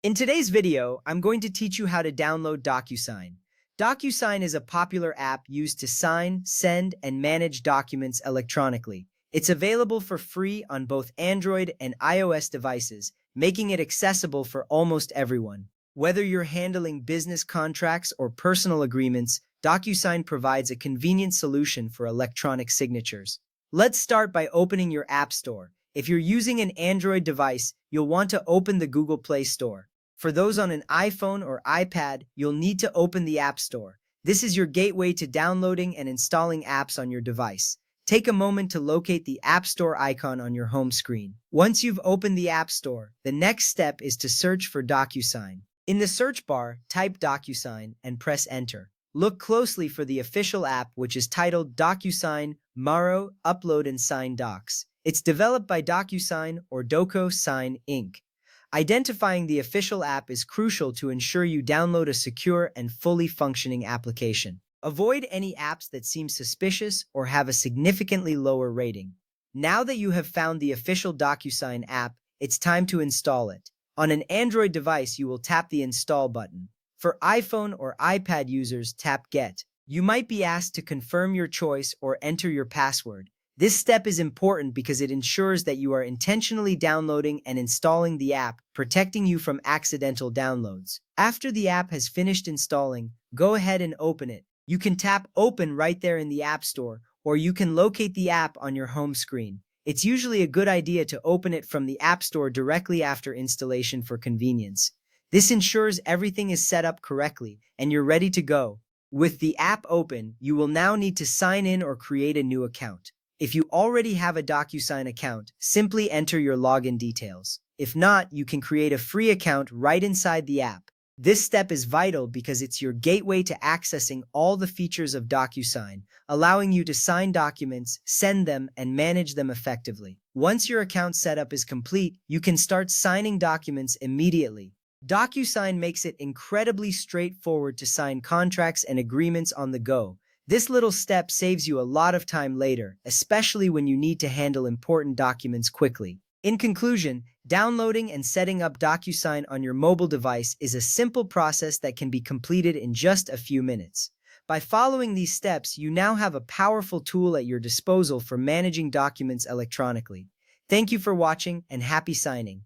In today's video, I'm going to teach you how to download DocuSign. DocuSign is a popular app used to sign, send, and manage documents electronically. It's available for free on both Android and iOS devices, making it accessible for almost everyone. Whether you're handling business contracts or personal agreements, DocuSign provides a convenient solution for electronic signatures. Let's start by opening your App Store. If you're using an Android device, you'll want to open the Google Play Store. For those on an iPhone or iPad, you'll need to open the App Store. This is your gateway to downloading and installing apps on your device. Take a moment to locate the App Store icon on your home screen. Once you've opened the App Store, the next step is to search for DocuSign. In the search bar, type DocuSign and press Enter. Look closely for the official app, which is titled DocuSign Maro Upload and Sign Docs. It's developed by DocuSign or DocuSign Inc. Identifying the official app is crucial to ensure you download a secure and fully functioning application. Avoid any apps that seem suspicious or have a significantly lower rating. Now that you have found the official DocuSign app, it's time to install it. On an Android device, you will tap the Install button. For iPhone or iPad users, tap Get. You might be asked to confirm your choice or enter your password. This step is important because it ensures that you are intentionally downloading and installing the app, protecting you from accidental downloads. After the app has finished installing, go ahead and open it. You can tap Open right there in the App Store, or you can locate the app on your home screen. It's usually a good idea to open it from the App Store directly after installation for convenience. This ensures everything is set up correctly and you're ready to go. With the app open, you will now need to sign in or create a new account. If you already have a DocuSign account, simply enter your login details. If not, you can create a free account right inside the app. This step is vital because it's your gateway to accessing all the features of DocuSign, allowing you to sign documents, send them, and manage them effectively. Once your account setup is complete, you can start signing documents immediately. DocuSign makes it incredibly straightforward to sign contracts and agreements on the go. This little step saves you a lot of time later, especially when you need to handle important documents quickly. In conclusion, downloading and setting up DocuSign on your mobile device is a simple process that can be completed in just a few minutes. By following these steps, you now have a powerful tool at your disposal for managing documents electronically. Thank you for watching and happy signing.